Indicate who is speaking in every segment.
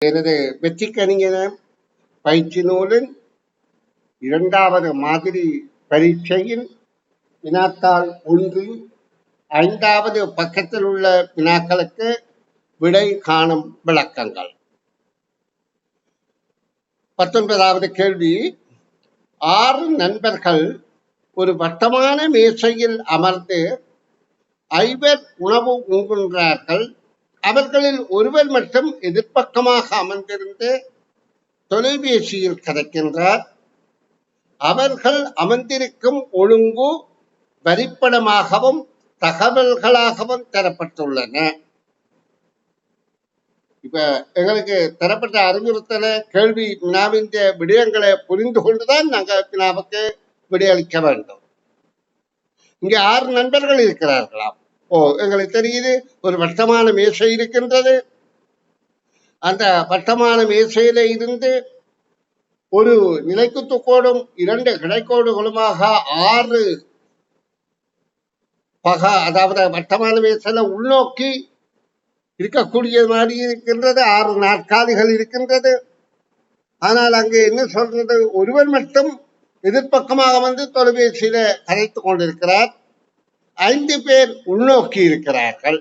Speaker 1: எனது வெற்றிக்கணியன பயிற்சி நூலின் 2வது மாதிரி பரீட்சையின் வினாத்தாள் 1 5வது பக்கத்தில் உள்ள வினாக்களுக்கு விடை காணும் விளக்கங்கள். 19வது கேள்வி, 6 நண்பர்கள் ஒரு வட்டமான மேசையில் அமர்ந்து 5 உணவு உண்கின்றார்கள். அவர்களில் ஒருவர் மட்டும் எதிர்ப்பக்கமாக அமர்ந்திருந்து தொலைபேசியில் கதைக்கின்றார். அவர்கள் அமர்ந்திருக்கும் ஒழுங்கு வரிப்படமாகவும் தகவல்களாகவும் தரப்பட்டுள்ளன. இப்ப எங்களுக்கு தரப்பட்ட அறிவுறுத்தல கேள்வி வினாவின் விடயங்களை புரிந்து கொண்டுதான் நாங்க வினாவுக்கு விடையளிக்க வேண்டும். இங்க 6 நண்பர்கள் இருக்கிறார்களாம். எங்களுக்கு தெரியுது, ஒரு வட்டமான மேசை இருக்கின்றது. அந்த வட்டமான மேசையில இருந்து ஒரு நிலைக்குத்துக்கோடும் 2 கிடைக்கோடுகளுமாக 6 அதாவது வட்டமான மேசையில உள்நோக்கி இருக்கக்கூடிய மாதிரி இருக்கின்றது. 6 நாற்காலிகள் இருக்கின்றது. ஆனால் அங்கே என்ன சொல்றது, ஒருவர் மட்டும் எதிர்ப்பக்கமாக வந்து தொலைபேசியில கதைத்துக் கொண்டிருக்கிறார். 5 பேர் உள்நோக்கி இருக்கிறார்கள்.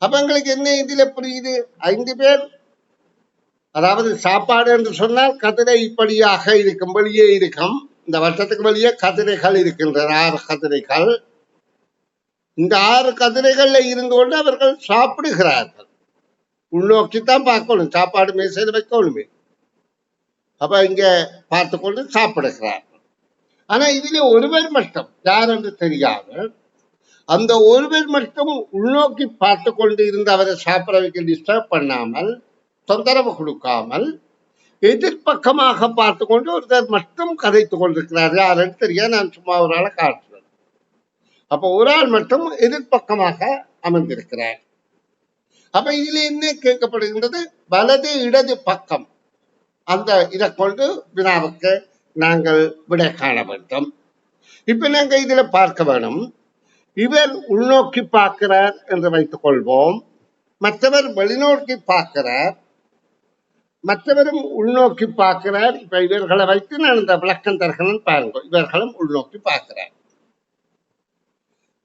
Speaker 1: அப்ப எங்களுக்கு என்ன இதுல புரியுது, 5 பேர், அதாவது சாப்பாடு என்று சொன்னால் கதிரை இப்படியாக இருக்கும், வெளியே இருக்கும். இந்த வட்டத்துக்கு வெளியே கதிரைகள் இருக்கின்றன, 6 கதிரைகள். இந்த 6 கதிரைகள்ல இருந்து கொண்டு அவர்கள் சாப்பிடுகிறார்கள். உள்நோக்கித்தான் பார்க்கணும், சாப்பாடு மேசையில் வைக்கணுமே. அப்ப இங்க பார்த்து கொண்டு சாப்பிடுகிறார்கள். ஆனா இதுல ஒருவர் மட்டும், யார் என்று தெரியாமல், அந்த ஒருவர் மட்டும் உள்நோக்கி பார்த்து கொண்டு இருந்து அவரை சாப்பிட வைக்க டிஸ்டர்ப் பண்ணாமல், தொந்தரவு கொடுக்காமல், எதிர்ப்பக்கமாக பார்த்து கொண்டு ஒருத்தர் மட்டும் கதைத்துக் கொண்டிருக்கிறார். யாருன்னு தெரியா, நான் சும்மா ஒரு ஆளை காட்டுறேன். அப்ப ஒரு ஆள் மட்டும் எதிர்ப்பக்கமாக அமர்ந்திருக்கிறார். அப்ப இதுல என்ன கேட்கப்படுகின்றது, வலது இடது பக்கம். அந்த இதை கொண்டு வினாவுக்கு நாங்கள் விடை காண வேண்டும். இப்ப நாங்க இதுல பார்க்க வேணும், இவர் உள்நோக்கி பார்க்கிறார் என்று வைத்துக் கொள்வோம். மற்றவர் வெளிநோக்கி பார்க்கிறார், மற்றவரும் உள்நோக்கி பார்க்கிறார். இப்ப இவர்களை வைத்து நான் இந்த விளக்கம் தருகிறேன் பாருங்க. இவர்களும் உள்நோக்கி பார்க்கிறார்.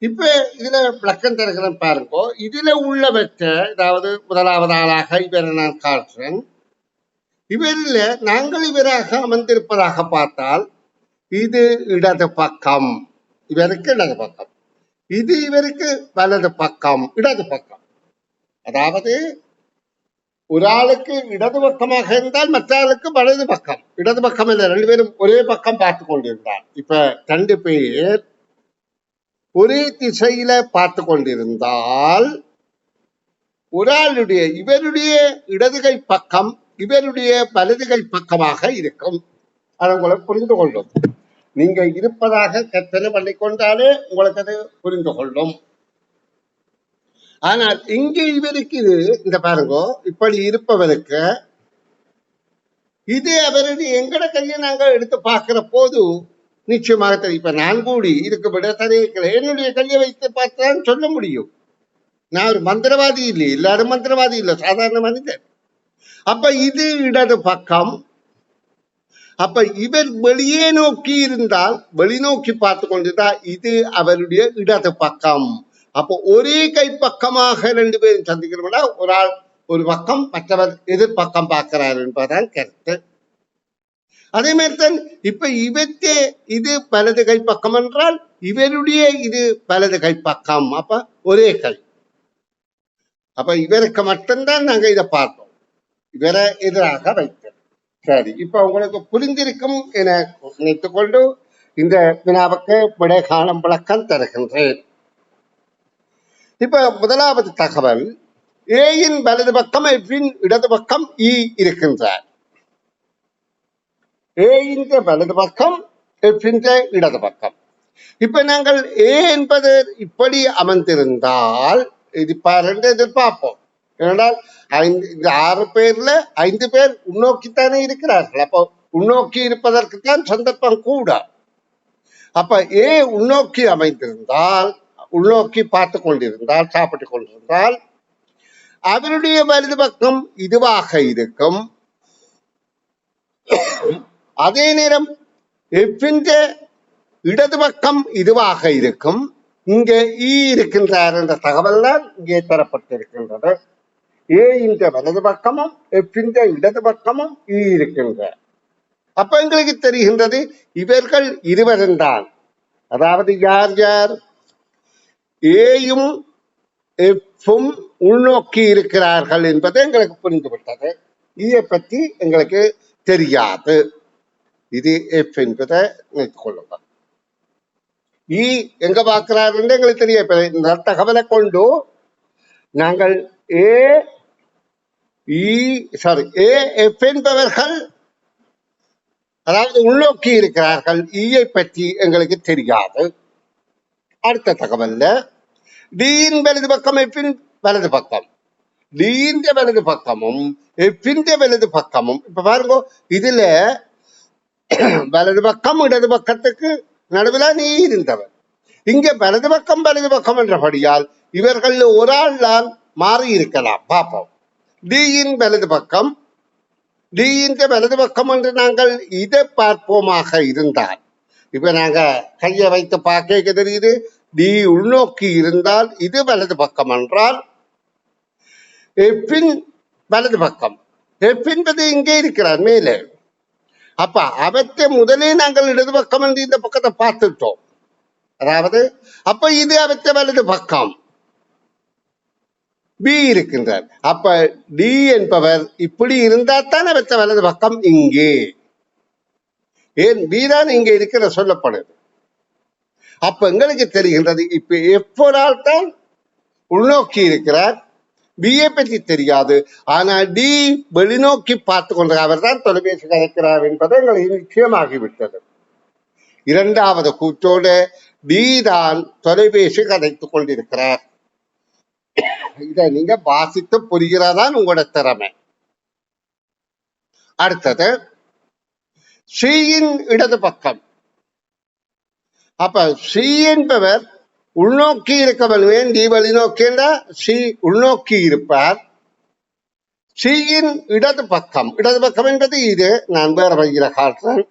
Speaker 1: இப்ப இதுல விளக்கம் தருகிறேன் பாருங்க. இதுல உள்ளவற்றை, அதாவது முதலாவது ஆளாக இவரை நான் காட்டுறேன். இவரில் நாங்கள் இவராக அமர்ந்திருப்பதாக பார்த்தால் இது இடது பக்கம், இவருக்கு இடது பக்கம். இது இவருக்கு வலது பக்கம், இடது பக்கம். அதாவது ஒரு ஆளுக்கு இடது பக்கமாக இருந்தால் மற்ற ஆளுக்கு வலது பக்கம். இடது பக்கம் இல்லை, 2 பேரும் ஒரே பக்கம் பார்த்து கொண்டிருந்தார். இப்ப 2 பேர் ஒரே திசையில பார்த்து கொண்டிருந்தால் ஒரு ஆளுடைய, இவருடைய இடதுகை பக்கம் இவருடைய வலதுகை பக்கமாக இருக்கும். அதை உங்களுக்கு புரிந்து கொள்ளும். நீங்க இருப்பதாக கற்பனை பண்ணிக்கொண்டாலே உங்களுக்கு அது புரிந்து கொள்ளும். ஆனால் இங்கே இவருக்கு இந்த பாருங்க, இப்படி இருப்பவருக்கு இது அவருடைய எங்கட கையை நாங்க எடுத்து பார்க்கிற போது நிச்சயமாக தெரியும். இப்ப நான் கூடி இதுக்கு விட தரையில என்னுடைய கையை வைத்து பார்த்தான் சொல்ல முடியும். நான் ஒரு மந்திரவாதி இல்லை, எல்லாரும் மந்திரவாதி இல்லை, சாதாரண மனிதன். அப்ப இது இடது பக்கம். அப்ப இவர் வெளியே நோக்கி இருந்தால், வெளிநோக்கி பார்த்து கொண்டிருந்தால் இது அவருடைய இடது பக்கம். அப்போ ஒரே கை பக்கமாக 2 பேரும் சந்திக்கிறோம்னா ஒரு ஆள் ஒரு பக்கம், மற்றவர் எதிர்பக்கம் பார்க்கிறார் என்பதுதான் கருத்து. அதே மாதிரிதான் இப்ப இவற்றை இது வலது கை பக்கம் என்றால் இவருடைய இது வலது கை பக்கம். அப்ப ஒரே கை. அப்ப இவருக்கு மட்டும்தான் நாங்க இதை பார்த்தோம், இவரை எதிராக வைத்தோம். சரி, இப்ப உங்களுக்கு புரிந்திருக்கும் என நினைத்துக் கொண்டு இந்த வினாவுக்கு விடை காணும் விளக்கம் தருகின்றேன். இப்ப முதலாவது தகவல், ஏயின் வலது பக்கம் எஃபின் இடது பக்கம் இ இருக்கின்றார். ஏயின் வலது பக்கம் எஃபின் இடது பக்கம். இப்ப நாங்கள் ஏ என்பது இப்படி அமர்ந்திருந்தால் இது பாருங்க எதிர்பார்ப்போம். ஏனென்றால் 6 பேர்ல 5 பேர் உள்நோக்கித்தானே இருக்கிறார்கள். அப்போ உள்நோக்கி இருப்பதற்குத்தான் சந்தர்ப்பம் கூட. அப்ப ஏ உள்நோக்கி அமைந்திருந்தால், உள்நோக்கி பார்த்து கொண்டிருந்தால், சாப்பிட்டுக் கொண்டிருந்தால் அவருடைய வலது பக்கம் இதுவாக இருக்கும். அதே நேரம் எஃபின் இடது பக்கம் இதுவாக இருக்கும். இங்கே இ இருக்கின்றார் என்ற தகவல் தான் இங்கே தரப்பட்டிருக்கின்றது. ஏ இந்த வலது பக்கமும் எஃபின் இடது பக்கமும் இ இருக்கின்ற. அப்ப எங்களுக்கு தெரிகின்றது இவர்கள் இருவரும் தான். அதாவது யார் யார்? ஏயும் எஃப்பும் உள்நோக்கி இருக்கிறார்கள் என்பது எங்களுக்கு புரிந்துவிட்டது. இதை பற்றி எங்களுக்கு தெரியாது. இது எஃப் என்பதை நினைத்துக் கொள்ளுங்கள். இ எங்க பார்க்கிறார் என்று எங்களுக்கு தெரிய. இந்த தகவலை கொண்டு நாங்கள் ஏ எஃப் என்பவர்கள் அதாவது உள்நோக்கி இருக்கிறார்கள். ஈயை பற்றி எங்களுக்கு தெரியாது. அடுத்த தகவல்ல டியின் வலது பக்கம் எஃபின் வலது பக்கம், டியின் வலது பக்கமும் எஃபின் வலது பக்கமும். இப்ப பாருங்க, இதுல வலது பக்கம் இடது பக்கத்துக்கு நடுவில் நீ இருந்தவர். இங்க வலது பக்கம் என்றபடியால் இவர்கள் ஒரு ஆள் தான் மாறி இருக்கலாம். பார்ப்போம். டியின் வலது பக்கம், டியின் வலது பக்கம் என்று நாங்கள் இதை பார்ப்போமாக இருந்தால், இப்ப நாங்க கையை வைத்து பார்க்க தெரியுது. டி உள்நோக்கி இருந்தால் இது வலது பக்கம் என்றால் எஃபின் வலது பக்கம், எஃப் என்பது இங்கே இருக்கிறார் மேலே. அப்ப அவற்றை முதலே நாங்கள் இடது பக்கம் என்று இந்த பக்கத்தை பார்த்துட்டோம். அதாவது அப்ப இது அவற்றை வலது பக்கம் பி இருக்கின்றார். அப்ப டி என்பவர் இப்படி இருந்தால் தான் அவற்றை வலது பக்கம் இங்கே. ஏன் பி தான் இங்கே இருக்கிற சொல்லப்படுது. அப்ப எங்களுக்கு தெரிகின்றது இப்ப எப்போரால் தான் உள்நோக்கி இருக்கிறார். பிஏ பற்றி தெரியாது. ஆனால் டி வெளிநோக்கி பார்த்து கொண்டு அவர் தான் தொலைபேசி கதைக்கிறார் என்பது எங்களுக்கு நிச்சயமாகிவிட்டது. இரண்டாவது கூற்றோடு டி தான் தொலைபேசி கதைத்துக் கொண்டிருக்கிறார். இதை நீங்க வாசித்து புரிகிறதான் உங்களோட திறமை. அடுத்தது சியின் இடது பக்கம். அப்ப சி என்பவர் உள்நோக்கி இருக்க வலுவேன். டி வெளிநோக்கி சி உள்நோக்கி இருப்பார். சியின் இடது பக்கம், இடது பக்கம் என்பது இது. நான் வேற வகையில காட்டுறேன்.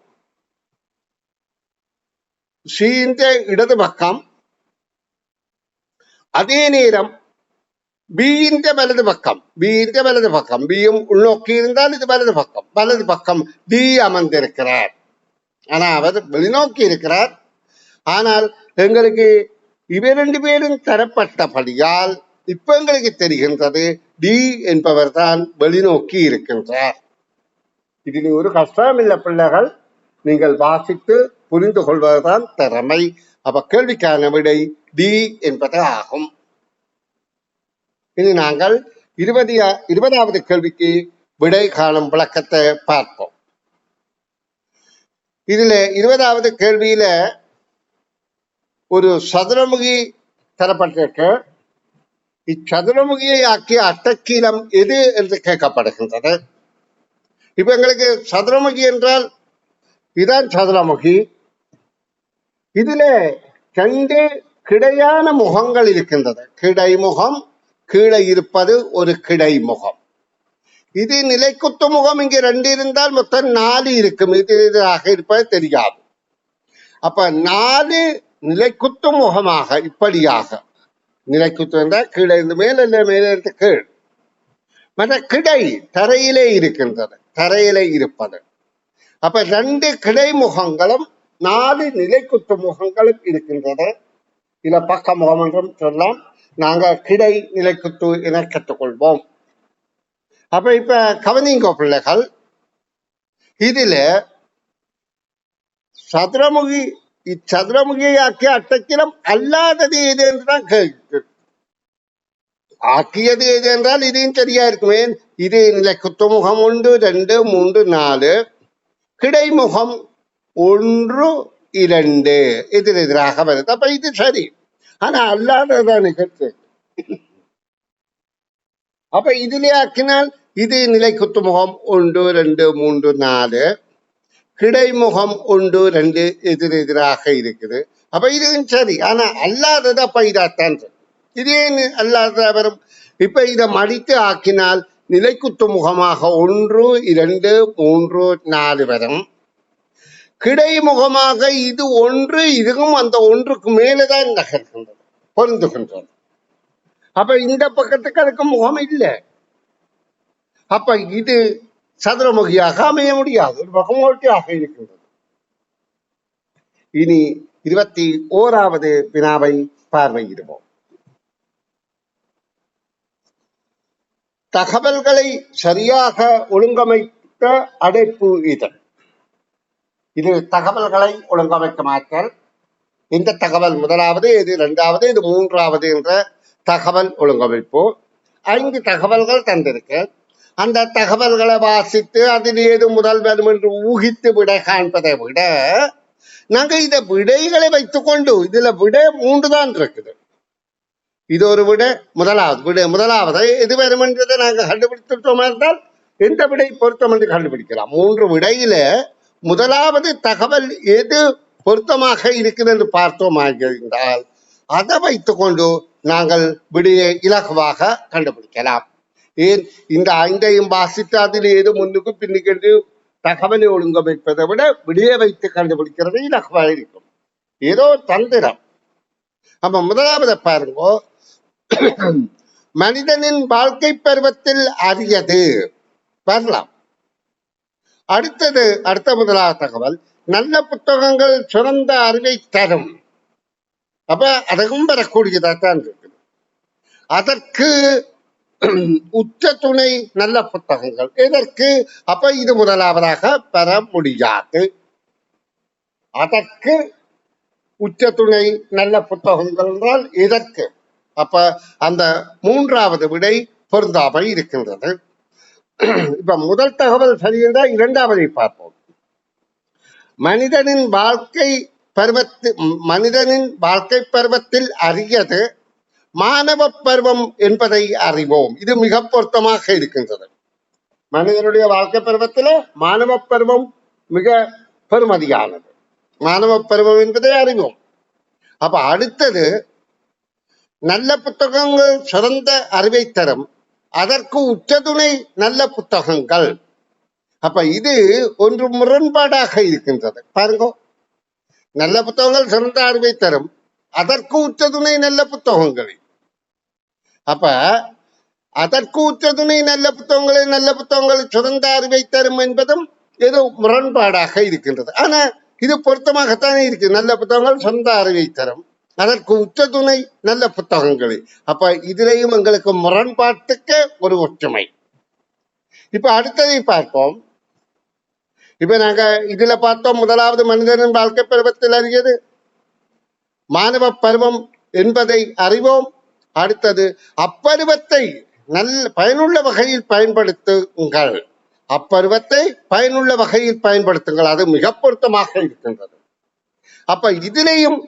Speaker 1: சியின் இடது பக்கம். அதே நேரம் பியின் வலது பக்கம், பியின் வலது பக்கம், பியும் உள்நோக்கி இருந்தால் இது வலது பக்கம். வலது பக்கம் டி அமர்ந்திருக்கிறார். ஆனா அவர் வெளிநோக்கி இருக்கிறார். ஆனால் எங்களுக்கு இவை ரெண்டு பேரும் தரப்பட்டபடியால் இப்ப எங்களுக்கு தெரிகின்றது டி என்பவர் தான் வெளிநோக்கி இருக்கின்றார். இதில் ஒரு கஷ்டம் இல்லை பிள்ளைகள், நீங்கள் வாசித்து புரிந்து கொள்வதுதான் திறமை. அப்ப கேள்விக்கான விடை டி என்பது ஆகும். இனி நாங்கள் 20வது கேள்விக்கு விடை காணும் விளக்கத்தை பார்ப்போம். இதுல 20வது கேள்வியில ஒரு சதுரமுகி தரப்பட்டிருக்க. இச்சதுரமுகியை ஆக்கிய அட்டக்கீலம் எது என்று கேட்கப்படுகின்றது. இப்ப எங்களுக்கு சதுரமுகி என்றால் இதுதான் சதுரமுகி. இதுல 2 கிடையான முகங்கள் இருக்கின்றது. கிடைமுகம், கீழே இருப்பது ஒரு கிடைமுகம். இது நிலைக்குத்து முகம். இங்கே 2 இருந்தால் மொத்தம் 4 இருக்கும். இது எதிராக இருப்பது தெரியாது. அப்ப 4 நிலைக்குத்து முகமாக இப்படியாக, நிலைக்குத்து என்றால் கீழே இருந்து மேல் அல்ல மேலே இருந்து கீழ். மற்ற கிடை தரையிலே இருக்கின்றது, தரையிலே இருப்பது. அப்ப 2 கிடைமுகங்களும் 4 நிலைக்குத்து முகங்களும் இருக்கின்றது. இத பக்க முகம் என்றும் சொல்லலாம். நாங்கள் கிடை நிலைக்குத்து என கற்றுக்கொள்வோம். அப்ப இப்ப கவனிங்க பிள்ளைகள், இதுல சதுரமுகி, இச்சதுரமுகியை ஆக்கிய அட்டக்கிலம் அல்லாதது எது என்றுதான் கேள்வி. ஆக்கியது எது என்றால் இதையும் சரியா இருக்குமே. இது நிலைக்குத்து முகம் 1 2 3 4, கிடைமுகம் 1 2 எதிரெதிராக வருது. அப்ப இது சரி. ஆனா அல்லாததான கேட்டு. அப்ப இதிலே ஆக்கினால் இது நிலைக்குத்து முகம் 1 2 3 4, கிடைமுகம் 1 2 எதிரெதிராக இருக்குது. அப்ப இதுவும் சரி. ஆனா அல்லாதது அப்ப இதாத்தான். இதே அல்லாத வரும். இப்ப இதை மடித்து ஆக்கினால் நிலைக்குத்து முகமாக 1, 2, 3, 4 வரும். கிடைமுகமாக இது 1, இதுவும் அந்த 1க்கு மேலதான் நகர்கின்றது, பொருந்துகின்றது. அப்ப இந்த பக்கத்துக்கு அதுக்கு முகம் இல்லை. அப்ப இது சதுரமுகியாக அமைய முடியாது, ஒரு பகமோட்டியாக இருக்கின்றது. இனி 21வது வினாவை பார்வையிடுவோம். தகவல்களை சரியாக ஒழுங்கமைத்த அடைப்பு இதழ். இது தகவல்களை ஒழுங்கமைக்க மாற்றல். இந்த தகவல் முதலாவது, இது இரண்டாவது, இது மூன்றாவது என்ற தகவல் ஒழுங்கமைப்பு. 5 தகவல்கள் தந்திருக்கு. அந்த தகவல்களை வாசித்து அதில் ஏது முதல் வரும் என்று ஊகித்து விடை காண்பதை விட நாங்க இந்த விடைகளை வைத்துக்கொண்டு, இதுல விடை 3 தான் இருக்குது. இது ஒரு விடை, முதலாவது எது வரும் என்றதை நாங்க கண்டுபிடித்துட்டோமா இருந்தால் எந்த விடை பொருத்தம் என்று கண்டுபிடிக்கலாம். 3 விடையில முதலாவது தகவல் எது பொருத்தமாக இருக்குது என்று பார்த்தோம் என்றால் அதை வைத்துக்கொண்டு நாங்கள் விடையை இலகுவாக கண்டுபிடிக்கலாம். ஏன், இந்த 5ஐயும் வாசித்து அதில் ஏதோ முன்னுக்கு பின்னுக்கு தகவலை ஒழுங்கமைப்பதை விட விடையை வைத்து கண்டுபிடிக்கிறது இலகுவாக இருக்கும். ஏதோ தந்திரம். அப்ப முதலாவது பாருங்க, மனிதனின் வாழ்க்கை பருவத்தில் அரியது வரலாம். அடுத்த முதலாவது தகவல், நல்ல புத்தகங்கள் சிறந்த அறிவை தரும். அப்ப அதுவும் வரக்கூடியதான் இருக்குது. அதற்கு உச்ச துணை நல்ல புத்தகங்கள் எதற்கு? அப்ப இது முதலாவதாக பெற முடியாது. அதற்கு உச்ச துணை நல்ல புத்தகங்கள் என்றால் எதற்கு? அப்ப அந்த 3வது விடை பொருந்தாமல் இருக்கின்றது. இப்ப முதல் தகவல் சரி என்றால் 2வதை பார்ப்போம். மனிதனின் வாழ்க்கை பருவத்தில் அரியது மாணவ பருவம் என்பதை அறிவோம். இது மிக பொருத்தமாக இருக்கின்றது. மனிதனுடைய வாழ்க்கை பருவத்தில் மாணவ பருவம் மிக பெருமதியானது. மாணவ பருவம் என்பதை அறிவோம். அப்ப அடுத்தது, நல்ல புத்தகங்கள் சிறந்த அறிவை தரும். அதற்கு உச்சதுணை நல்ல புத்தகங்கள். அப்ப இது ஒன்று முரண்பாடாக இருக்கின்றது. பாருங்க, நல்ல புத்தகங்கள் சிறந்த அறிவை தரும், அதற்கு உச்சதுணை நல்ல புத்தகங்கள். அப்ப அதற்கு உச்சதுணை நல்ல புத்தகங்களை சிறந்த அறிவை தரும் என்பதும் ஏதோ முரண்பாடாக இருக்கின்றது. ஆனா இது பொருத்தமாகத்தானே இருக்கு. நல்ல புத்தகங்கள் சிறந்த அறிவை தரும், அதற்கு உச்சதுணை நல்ல புத்தகங்கள். அப்ப இதுலயும் எங்களுக்கு முரண்பாட்டுக்கு ஒரு ஒற்றுமை. இப்ப அடுத்ததை பார்ப்போம். இப்ப நாங்க இதுல பார்த்தோம், முதலாவது மனிதனின் வாழ்க்கை பருவத்தில் அறியது மாணவ பருவம் என்பதை அறிவோம். அடுத்தது, அப்பருவத்தை பயனுள்ள வகையில் பயன்படுத்துங்கள். அப்பருவத்தை பயனுள்ள வகையில் பயன்படுத்துங்கள். அது மிக பொருத்தமாக இருக்கின்றது. அப்ப இதிலேயும்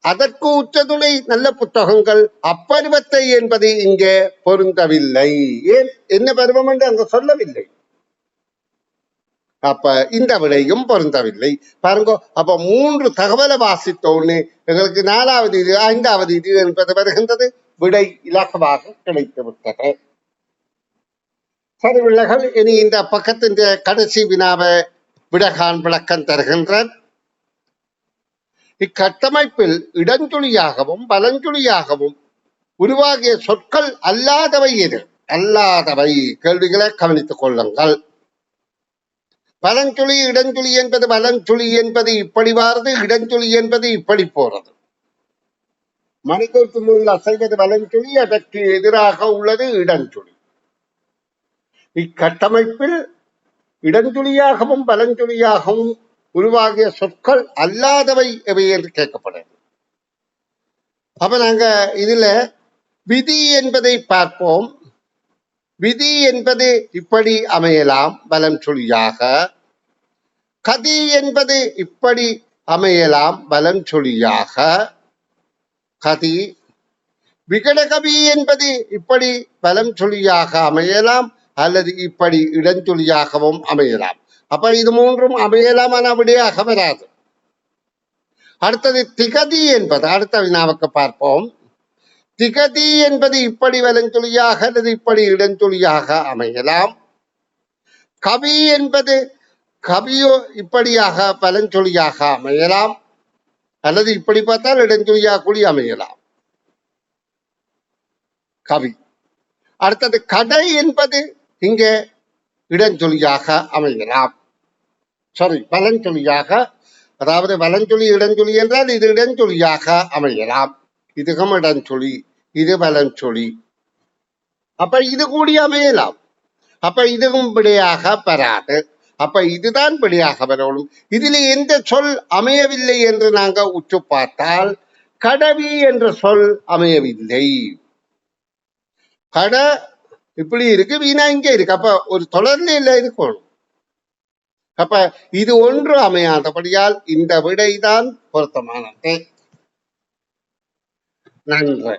Speaker 1: அதற்கு உச்சதுணை நல்ல புத்தகங்கள், அப்பருவத்தை என்பது இங்கே பொருந்தவில்லை. ஏன், என்ன பருவம் என்று அங்க சொல்லவில்லை. அப்ப இந்த விடையும் பொருந்தவில்லை. பாருங்க, அப்ப 3 தகவலை வாசித்தோன்னு எங்களுக்கு 4வது இது 5வது இது என்பது வருகின்றது. விடை இலகுவாக கிடைத்து விட்டது. சரி பிள்ளைகள், இனி இந்த பக்கத்தின் கடைசி வினாவை விடகான் விளக்கம் தருகின்றார். இக்கட்டமைப்பில் இடஞ்சுழியாகவும் பலஞ்சுழியாகவும் உருவாகிய சொற்கள் அல்லாதவை எது? அல்லாதவை கேள்விகளை கவனித்துக் கொள்ளுங்கள். பலஞ்சுழி இடஞ்சுழி என்பது, பலஞ்சுழி என்பது இப்படி வாரது, இடஞ்சுழி என்பது இப்படி போறது. மணிக்கூட்டு நூல் அசைவது வலஞ்சுழி, அதற்கு எதிராக உள்ளது இடஞ்சுழி. இக்கட்டமைப்பில் இடஞ்சுழியாகவும் பலஞ்சுழியாகவும் உருவாகிய சொற்கள் அல்லாதவை எவை என்று கேட்கப்படுது. அப்ப நாங்க இதுல விதி என்பதை பார்ப்போம். விதி என்பது இப்படி அமையலாம் வலஞ்சொலியாக. கதி என்பது இப்படி அமையலாம் வலஞ்சொலியாக. கதி. விகடகவி என்பது இப்படி வலஞ்சொலியாக அமையலாம் அல்லது இப்படி இடஞ்சொலியாகவும் அமையலாம். அப்ப இது 3ம் அமையலாம், ஆனால் விடையாக வராது. அடுத்தது திகதி என்பது அடுத்த வினாவுக்கு பார்ப்போம். திகதி என்பது இப்படி வலஞ்சொலியாக அல்லது இப்படி இடஞ்சொலியாக அமையலாம். கவி என்பது கவியோ இப்படியாக பலஞ்சொலியாக அமையலாம், அல்லது இப்படி பார்த்தால் இடஞ்சொலியாக கூடி அமையலாம் கவி. அடுத்தது கடை என்பது இங்கே இடஞ்சொலியாக அமையலாம், சாரி பலஞ்சொலியாக, அதாவது வலஞ்சொலி இடஞ்சொலி என்றால் இது இடஞ்சொலியாக அமையலாம். இதுவும் இடஞ்சொலி, இது வலஞ்சொலி. அப்ப இது கூடி அமையலாம். அப்ப இதுவும் விடையாக பெறாது. அப்ப இதுதான் விடையாக வரணும். இதில் எந்த சொல் அமையவில்லை என்று நாங்க உற்று பார்த்தால் கடவி என்ற சொல் அமையவில்லை. கட இப்படி இருக்கு, வீணா இங்க இருக்கு. அப்ப ஒரு தொடர்நிலை இருக்கணும். அப்ப இது ஒன்று அமையாதபடியால் இந்த விடைதான் பொருத்தமானது. நன்றி.